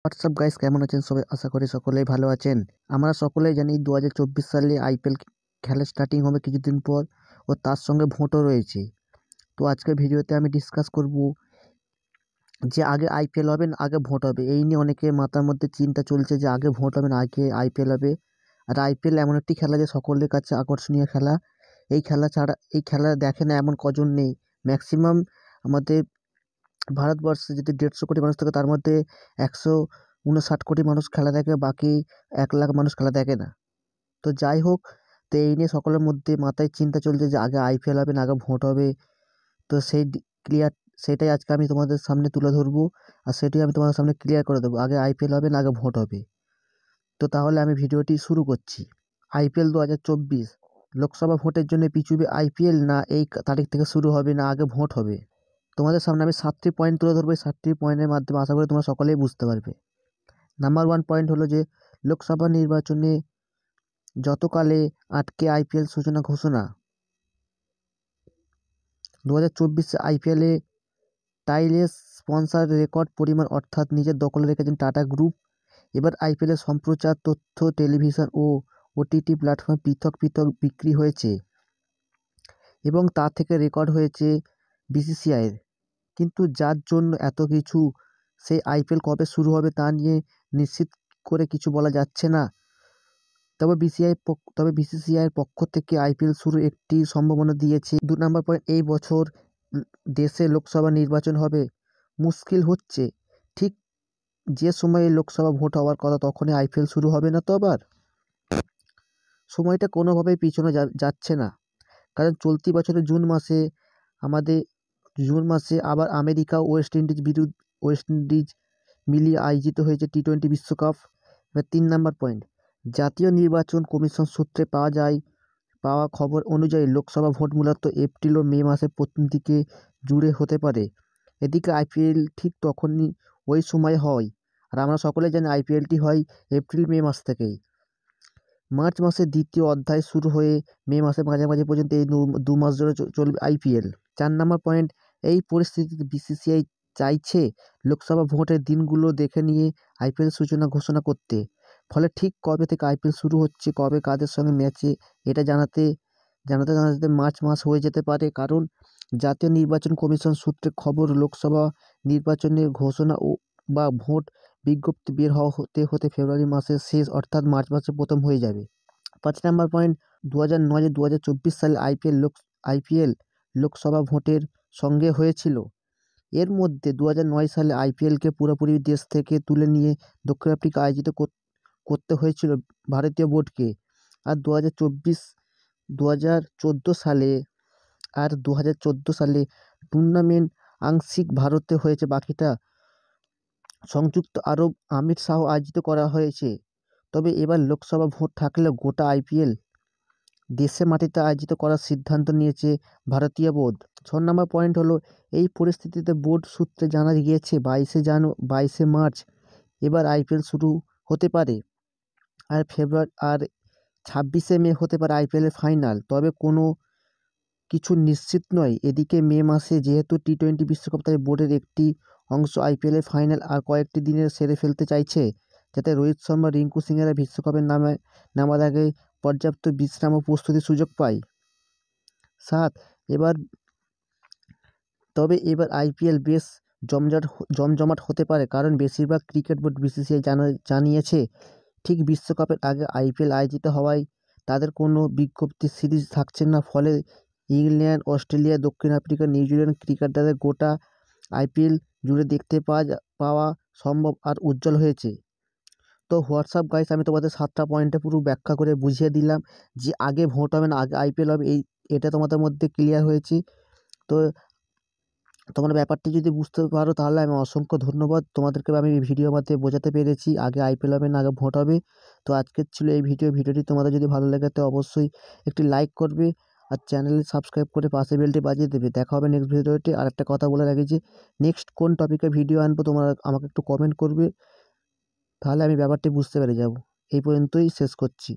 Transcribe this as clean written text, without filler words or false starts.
WhatsApp guys, কেমন আছেন সবাই? আশা করি সকলেই ভালো আছেন। আমরা সকলেই জানি 2024 সালে আইপিএল খেলা স্টার্টিং হবে কিছুদিন পর, ও তার সঙ্গে ভোটও রয়েছে। তো আজকের ভিডিওতে আমি ডিসকাস করব যে আগে আইপিএল হবে না আগে ভোট হবে। এই নিয়ে অনেকের মাথার মধ্যে চিন্তা চলছে যে আগে ভোট হবে না আগে আইপিএল হবে। আর আইপিএল এমন একটি খেলা যে সকলের কাছে আকর্ষণীয় খেলা। এই খেলা দেখে না এমন কজন নেই। ম্যাক্সিমাম আমাদের ভারতবর্ষে যদি 150 কোটি মানুষ থাকে তার মধ্যে 159 কোটি মানুষ খেলা দেখে, বাকি 1 লাখ মানুষ খেলা দেখে না। তো যাই হোক, তো এই নিয়ে সকলের মধ্যে মাথায় চিন্তা চলছে যে আগে আইপিএল হবে না আগে ভোট হবে। তো সেটাই আজকে আমি তোমাদের সামনে তুলে ধরবো, আর সেটাই আমি তোমাদের সামনে ক্লিয়ার করে দেবো আগে আইপিএল হবে না আগে ভোট হবে। তো তাহলে আমি ভিডিওটি শুরু করছি। আইপিএল 2024 লোকসভা ভোটের জন্য পিছুবে আইপিএল, না এই তারিখ থেকে শুরু হবে, না আগে ভোট হবে? তোমাদের সামনে আমি 7টি পয়েন্ট তুলে ধরবো। এই 7টি পয়েন্টের মাধ্যমে আশা করি তোমরা সকলেই বুঝতে পারবে। নাম্বার 1 পয়েন্ট হলো যে লোকসভা নির্বাচনে যতকালে আটকে আইপিএল সূচনা ঘোষণা। 2024 আইপিএলে টাইলেস স্পন্সর রেকর্ড পরিমাণ অর্থাৎ নিজের দখলে রেখেছেন টাটা গ্রুপ। এবার আইপিএলের সম্প্রচার তথ্য টেলিভিশন ও ওটিটি প্ল্যাটফর্মে পৃথক পৃথক বিক্রি হয়েছে এবং তা থেকে রেকর্ড হয়েছে বিসিসিআইয়ের। কিন্তু যার জন্য এত কিছু, সেই আইপিএল কবে শুরু হবে তা নিয়ে নিশ্চিত করে কিছু বলা যাচ্ছে না। তবে বিসিসিআইয়ের পক্ষ থেকে আইপিএল শুরুর একটি সম্ভাবনা দিয়েছে। 2 নম্বর পয়েন্ট, এই বছর দেশে লোকসভা নির্বাচন হবে। মুশকিল হচ্ছে ঠিক যে সময়ে লোকসভা ভোট হওয়ার কথা তখনই আইপিএল শুরু হবে না। তো আবার সময়টা কোনোভাবেই পিছনে যাচ্ছে না, কারণ চলতি বছরের জুন মাসে আবার আমেরিকা ওয়েস্ট ইন্ডিজ মিলিয়ে আয়োজিত হয়েছে টি-20 বিশ্বকাপ। এবার 3 নম্বর পয়েন্ট, জাতীয় নির্বাচন কমিশন সূত্রে পাওয়া খবর অনুযায়ী লোকসভা ভোট মূলত এপ্রিল ও মে মাসের প্রথম দিকে জুড়ে হতে পারে। এদিকে আইপিএল ঠিক তখনই ওই সময় হয়, আর আমরা সকলে জানি আইপিএলটি হয় এপ্রিল মে মাস থেকেই। মার্চ মাসের দ্বিতীয় অধ্যায় শুরু হয়ে মে মাসের মাঝামাঝি পর্যন্ত এই 2 মাস ধরে চলবে আইপিএল। 4 নম্বর পয়েন্ট, এই পরিস্থিতিতে বিসিসিআই চাইছে লোকসভা ভোটের দিনগুলো দেখে নিয়ে আইপিএল সূচনা ঘোষণা করতে। ফলে ঠিক কবে থেকে আইপিএল শুরু হচ্ছে, কবে কাদের সঙ্গে ম্যাচে, এটা জানাতে মার্চ মাস হয়ে যেতে পারে। কারণ জাতীয় নির্বাচন কমিশন সূত্রে খবর, লোকসভা নির্বাচনের ঘোষণা বা ভোট বিজ্ঞপ্তি বের হতে ফেব্রুয়ারি মাসের শেষ অর্থাৎ মার্চ মাসের প্রথম হয়ে যাবে। 5 নম্বর পয়েন্ট, 2009-2024 সালে আইপিএল লোকসভা ভোটের সঙ্গে হয়েছিল। এর মধ্যে 2009 সালে আইপিএলকে পুরোপুরি দেশ থেকে তুলে নিয়ে দক্ষিণ আফ্রিকা আয়োজিত করতে হয়েছিল ভারতীয় বোর্ডকে। আর 2014 সালে টুর্নামেন্ট আংশিক ভারতে হয়েছে, বাকিটা সংযুক্ত আরব আমির শাহ আয়োজিত করা হয়েছে। তবে এবার লোকসভা ভোট থাকলেও গোটা আইপিএল দেশের মাটিতে আয়োজিত করার সিদ্ধান্ত নিয়েছে ভারতীয় বোর্ড। 6 নম্বর পয়েন্ট হলো, এই পরিস্থিতিতে বোর্ড সূত্রে জানা গিয়েছে 22 মার্চ এবার আইপিএল শুরু হতে পারে, আর 26 মে হতে পারে আইপিএলের ফাইনাল। তবে কোনো কিছু নিশ্চিত নয়। এদিকে মে মাসে যেহেতু টি-20 বিশ্বকাপ, তাই বোর্ডের একটি অংশ আইপিএলের ফাইনাল আর কয়েকটি দিনে সেরে ফেলতে চাইছে, যাতে রোহিত শর্মা, রিঙ্কু সিংয়েরা বিশ্বকাপে নামার আগে পর্যাপ্ত বিশ্রাম ও প্রস্তুতির সুযোগ পায়। 7, এবার আইপিএল বেশ জমজমাট হতে পারে, কারণ বেশিরভাগ ক্রিকেট বোর্ড বিসিসিআই জানিয়েছে ঠিক বিশ্বকাপের আগে আইপিএল আয়োজিত হওয়ায় তাদের কোনো বিজ্ঞপ্তি সিরিজ থাকছে না। ফলে ইংল্যান্ড, অস্ট্রেলিয়া, দক্ষিণ আফ্রিকা, নিউজিল্যান্ড ক্রিকেটারদের গোটা আইপিএল জুড়ে দেখতে পাওয়া সম্ভব আর উজ্জ্বল হয়েছে। তো হোয়াটসঅ্যাপ গাইস, আমি তোমাদের 7টা পয়েন্টে পুরো ব্যাখ্যা করে বুঝিয়ে দিলাম যে আগে ভোট হবে না আগে আইপিএল হবে। এটা তোমাদের মধ্যে ক্লিয়ার হয়েছে। তো তোমরা ব্যাপারটি যদি বুঝতে পারো তাহলে আমি অসংখ্য ধন্যবাদ। তোমাদেরকে আমি ভিডিওর মাধ্যমে বোঝাতে পেরেছি আগে আইপিএল হবে না আগে ভোট হবে। তো আজকের ছিল এই ভিডিওটি তোমাদের যদি ভালো লাগে তো অবশ্যই একটি লাইক করবে, আর চ্যানেলে সাবস্ক্রাইব করে পাশে বেলটি বাজিয়ে দেবে। দেখা হবে নেক্সট ভিডিওতে। আর একটা কথা বলে রাখি যে নেক্সট কোন টপিকে ভিডিও আনবো তোমরা আমাকে একটু কমেন্ট করবে, তাহলে আমি ব্যাপারটি বুঝতে পেরে যাব। এই পর্যন্তই শেষ করছি।